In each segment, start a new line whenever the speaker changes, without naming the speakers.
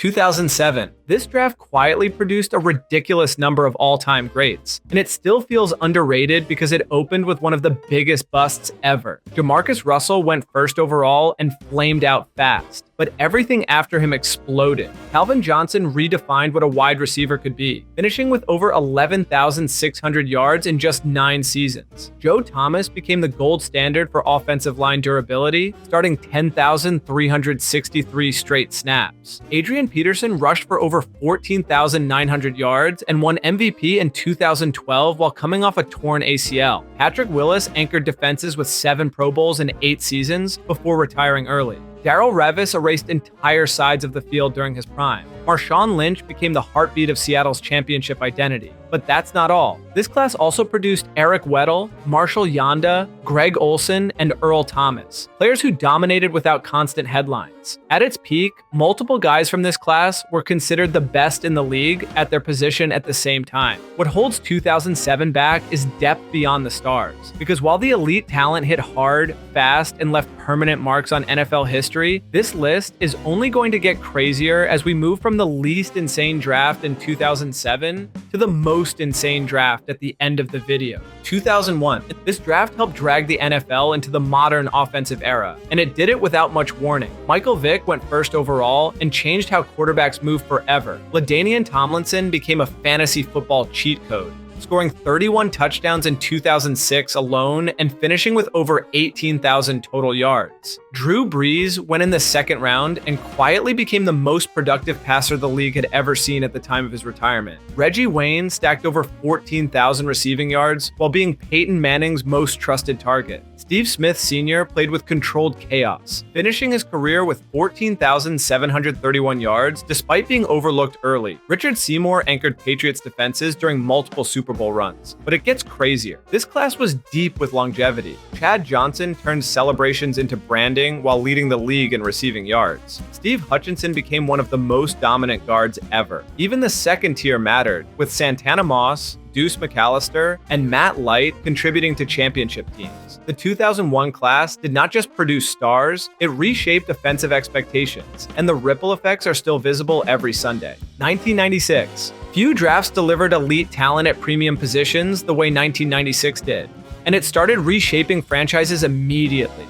2007. This draft quietly produced a ridiculous number of all-time greats, and it still feels underrated because it opened with one of the biggest busts ever. Jamarcus Russell went first overall and flamed out fast, but everything after him exploded. Calvin Johnson redefined what a wide receiver could be, finishing with over 11,600 yards in just 9 seasons. Joe Thomas became the gold standard for offensive line durability, starting 10,363 straight snaps. Adrian Peterson rushed for over 14,900 yards and won MVP in 2012 while coming off a torn ACL. Patrick Willis anchored defenses with 7 Pro Bowls in 8 seasons before retiring early. Darrell Revis erased entire sides of the field during his prime. Marshawn Lynch became the heartbeat of Seattle's championship identity. But that's not all. This class also produced Eric Weddle, Marshall Yanda, Greg Olson, and Earl Thomas, players who dominated without constant headlines. At its peak, multiple guys from this class were considered the best in the league at their position at the same time. What holds 2007 back is depth beyond the stars, because while the elite talent hit hard, fast, and left permanent marks on NFL history, this list is only going to get crazier as we move from the least insane draft in 2007 to the most insane draft at the end of the video. 2001. This draft helped drag the NFL into the modern offensive era, and it did it without much warning. Michael Vick went first overall and changed how quarterbacks move forever. LaDainian Tomlinson became a fantasy football cheat code, scoring 31 touchdowns in 2006 alone and finishing with over 18,000 total yards. Drew Brees went in the second round and quietly became the most productive passer the league had ever seen at the time of his retirement. Reggie Wayne stacked over 14,000 receiving yards while being Peyton Manning's most trusted target. Steve Smith Sr. played with controlled chaos, finishing his career with 14,731 yards despite being overlooked early. Richard Seymour anchored Patriots defenses during multiple Super Bowl runs. But it gets crazier. This class was deep with longevity. Chad Johnson turned celebrations into branding while leading the league in receiving yards. Steve Hutchinson became one of the most dominant guards ever. Even the second tier mattered, with Santana Moss, Deuce McAllister, and Matt Light contributing to championship teams. The 2001 class did not just produce stars, it reshaped offensive expectations, and the ripple effects are still visible every Sunday. 1996. Few drafts delivered elite talent at premium positions the way 1996 did, and it started reshaping franchises immediately.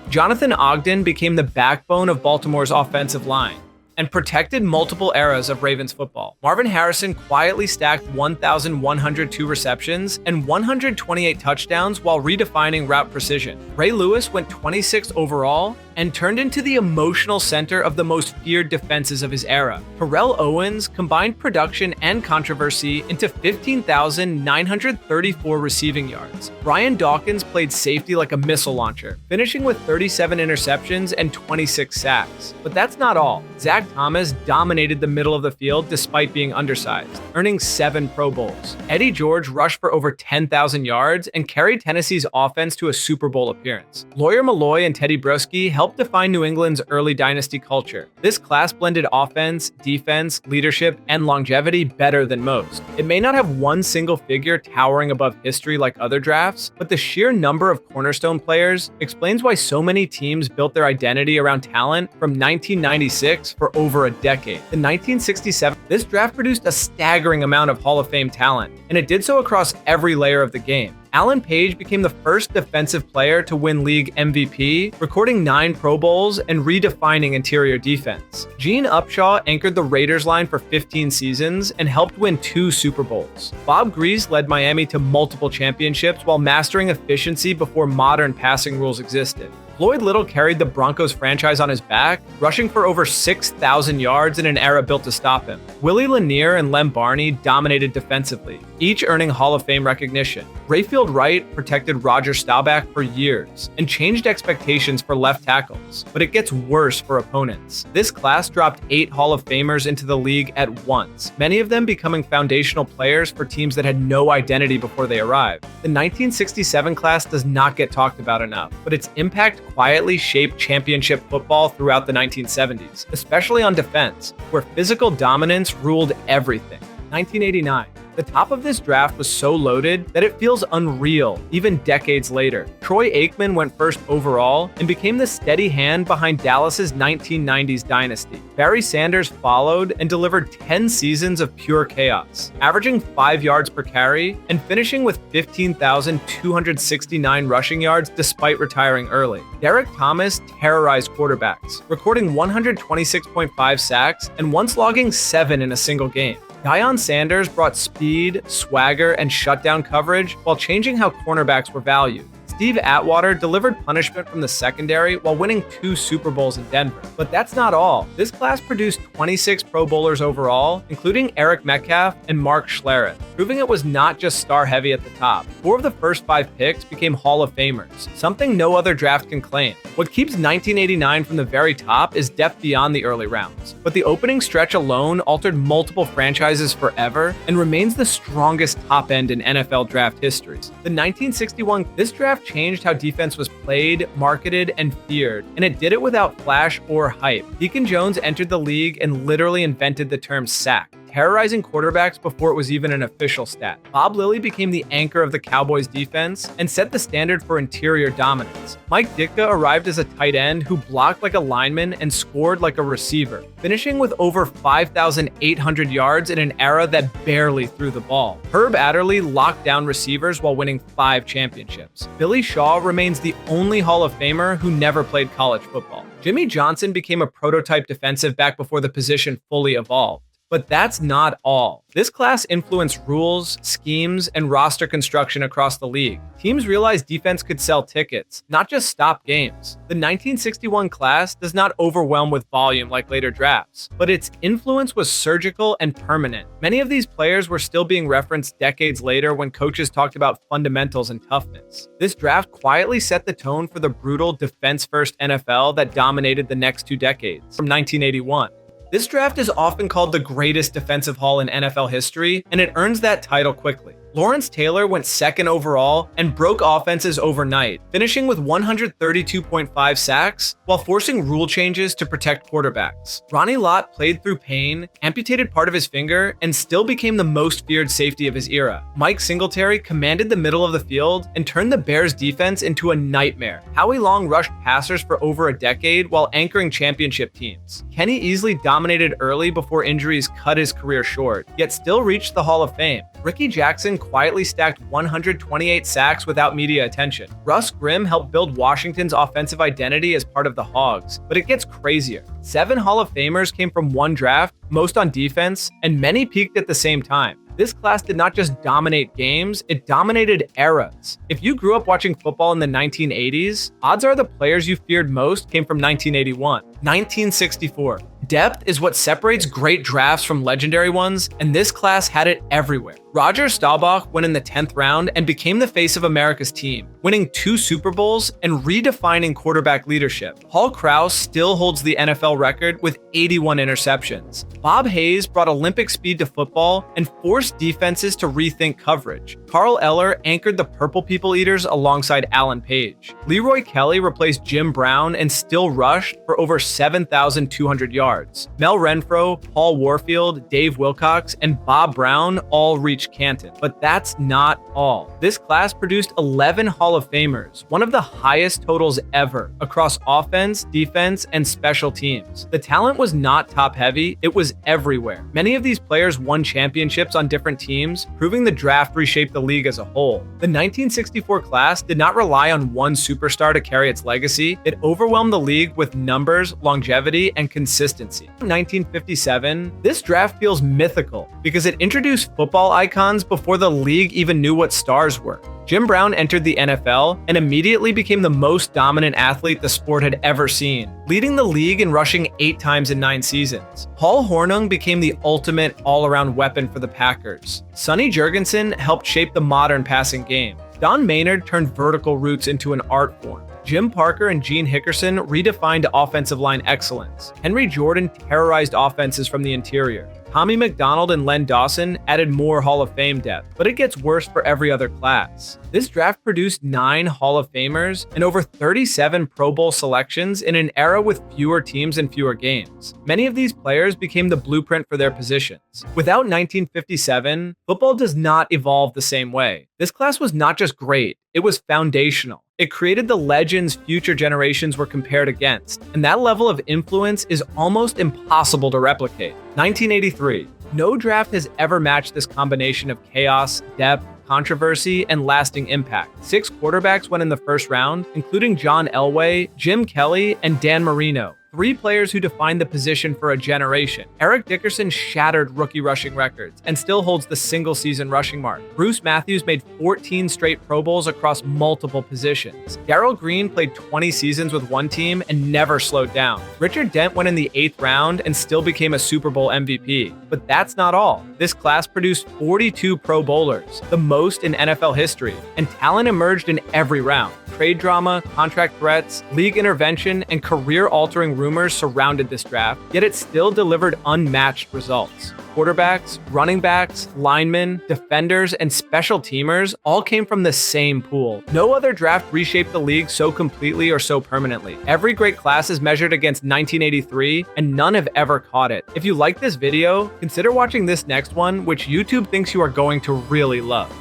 Jonathan Ogden became the backbone of Baltimore's offensive line and protected multiple eras of Ravens football. Marvin Harrison quietly stacked 1,102 receptions and 128 touchdowns while redefining route precision. Ray Lewis went 26th overall and turned into the emotional center of the most feared defenses of his era. Terrell Owens combined production and controversy into 15,934 receiving yards. Brian Dawkins played safety like a missile launcher, finishing with 37 interceptions and 26 sacks. But that's not all. Zach Thomas dominated the middle of the field despite being undersized, earning 7 Pro Bowls. Eddie George rushed for over 10,000 yards and carried Tennessee's offense to a Super Bowl appearance. Lawyer Malloy and Teddy Bruschi helped define New England's early dynasty culture. This class blended offense, defense, leadership, and longevity better than most. It may not have one single figure towering above history like other drafts, but the sheer number of cornerstone players explains why so many teams built their identity around talent from 1996 for over a decade. In 1967, this draft produced a staggering amount of Hall of Fame talent, and it did so across every layer of the game. Alan Page became the first defensive player to win league MVP, recording 9 Pro Bowls and redefining interior defense. Gene Upshaw anchored the Raiders line for 15 seasons and helped win 2 Super Bowls. Bob Grease led Miami to multiple championships while mastering efficiency before modern passing rules existed. Floyd Little carried the Broncos franchise on his back, rushing for over 6,000 yards in an era built to stop him. Willie Lanier and Lem Barney dominated defensively, each earning Hall of Fame recognition. Rayfield Wright protected Roger Staubach for years and changed expectations for left tackles, but it gets worse for opponents. This class dropped 8 Hall of Famers into the league at once, many of them becoming foundational players for teams that had no identity before they arrived. The 1967 class does not get talked about enough, but its impact quietly shaped championship football throughout the 1970s, especially on defense, where physical dominance ruled everything. 1989. The top of this draft was so loaded that it feels unreal, even decades later. Troy Aikman went first overall and became the steady hand behind Dallas's 1990s dynasty. Barry Sanders followed and delivered 10 seasons of pure chaos, averaging 5 yards per carry and finishing with 15,269 rushing yards despite retiring early. Derek Thomas terrorized quarterbacks, recording 126.5 sacks and once logging 7 in a single game. Deion Sanders brought speed, swagger, and shutdown coverage while changing how cornerbacks were valued. Steve Atwater delivered punishment from the secondary while winning 2 Super Bowls in Denver. But that's not all. This class produced 26 Pro Bowlers overall, including Eric Metcalf and Mark Schlereth, proving it was not just star-heavy at the top. 4 of the first 5 picks became Hall of Famers, something no other draft can claim. What keeps 1989 from the very top is depth beyond the early rounds. But the opening stretch alone altered multiple franchises forever and remains the strongest top end in NFL draft history. The 1961, this draft changed how defense was played, marketed, and feared, and it did it without flash or hype. Deacon Jones entered the league and literally invented the term sack, terrorizing quarterbacks before it was even an official stat. Bob Lilly became the anchor of the Cowboys defense and set the standard for interior dominance. Mike Ditka arrived as a tight end who blocked like a lineman and scored like a receiver, finishing with over 5,800 yards in an era that barely threw the ball. Herb Adderley locked down receivers while winning 5 championships. Billy Shaw remains the only Hall of Famer who never played college football. Jimmy Johnson became a prototype defensive back before the position fully evolved. But that's not all. This class influenced rules, schemes, and roster construction across the league. Teams realized defense could sell tickets, not just stop games. The 1961 class does not overwhelm with volume like later drafts, but its influence was surgical and permanent. Many of these players were still being referenced decades later when coaches talked about fundamentals and toughness. This draft quietly set the tone for the brutal defense-first NFL that dominated the next 2 decades, from 1981. This draft is often called the greatest defensive haul in NFL history, and it earns that title quickly. Lawrence Taylor went second overall and broke offenses overnight, finishing with 132.5 sacks while forcing rule changes to protect quarterbacks. Ronnie Lott played through pain, amputated part of his finger, and still became the most feared safety of his era. Mike Singletary commanded the middle of the field and turned the Bears' defense into a nightmare. Howie Long rushed passers for over a decade while anchoring championship teams. Kenny Easley dominated early before injuries cut his career short, yet still reached the Hall of Fame. Ricky Jackson quietly stacked 128 sacks without media attention. Russ Grimm helped build Washington's offensive identity as part of the Hogs, but it gets crazier. 7 Hall of Famers came from one draft, most on defense, and many peaked at the same time. This class did not just dominate games, it dominated eras. If you grew up watching football in the 1980s, odds are the players you feared most came from 1981. 1964. Depth is what separates great drafts from legendary ones, and this class had it everywhere. Roger Staubach went in the 10th round and became the face of America's team, winning 2 Super Bowls and redefining quarterback leadership. Hall Krause still holds the NFL record with 81 interceptions. Bob Hayes brought Olympic speed to football and forced defenses to rethink coverage. Carl Eller anchored the Purple People Eaters alongside Alan Page. Leroy Kelly replaced Jim Brown and still rushed for over 7,200 yards. Mel Renfro, Paul Warfield, Dave Wilcox, and Bob Brown all reached Canton. But that's not all. This class produced 11 Hall of Famers, one of the highest totals ever across offense, defense, and special teams. The talent was not top-heavy, it was everywhere. Many of these players won championships on different teams, proving the draft reshaped the league as a whole. The 1964 class did not rely on one superstar to carry its legacy. It overwhelmed the league with numbers, longevity, and consistency. In 1957, this draft feels mythical because it introduced football icons before the league even knew what stars were. Jim Brown entered the NFL and immediately became the most dominant athlete the sport had ever seen, leading the league in rushing 8 times in 9 seasons. Paul Hornung became the ultimate all-around weapon for the Packers. Sonny Jurgensen helped shape the modern passing game. Don Maynard turned vertical routes into an art form. Jim Parker and Gene Hickerson redefined offensive line excellence. Henry Jordan terrorized offenses from the interior. Tommy McDonald and Len Dawson added more Hall of Fame depth, but it gets worse for every other class. This draft produced 9 Hall of Famers and over 37 Pro Bowl selections in an era with fewer teams and fewer games. Many of these players became the blueprint for their positions. Without 1957, football does not evolve the same way. This class was not just great, it was foundational. It created the legends future generations were compared against, and that level of influence is almost impossible to replicate. 1983. No draft has ever matched this combination of chaos, depth, controversy, and lasting impact. 6 quarterbacks went in the first round, including John Elway, Jim Kelly, and Dan Marino. 3 players who defined the position for a generation. Eric Dickerson shattered rookie rushing records and still holds the single-season rushing mark. Bruce Matthews made 14 straight Pro Bowls across multiple positions. Darrell Green played 20 seasons with one team and never slowed down. Richard Dent went in the 8th round and still became a Super Bowl MVP. But that's not all. This class produced 42 Pro Bowlers, the most in NFL history, and talent emerged in every round. Trade drama, contract threats, league intervention, and career-altering rumors surrounded this draft, yet it still delivered unmatched results. Quarterbacks, running backs, linemen, defenders, and special teamers all came from the same pool. No other draft reshaped the league so completely or so permanently. Every great class is measured against 1983, and none have ever caught it. If you like this video, consider watching this next one, which YouTube thinks you are going to really love.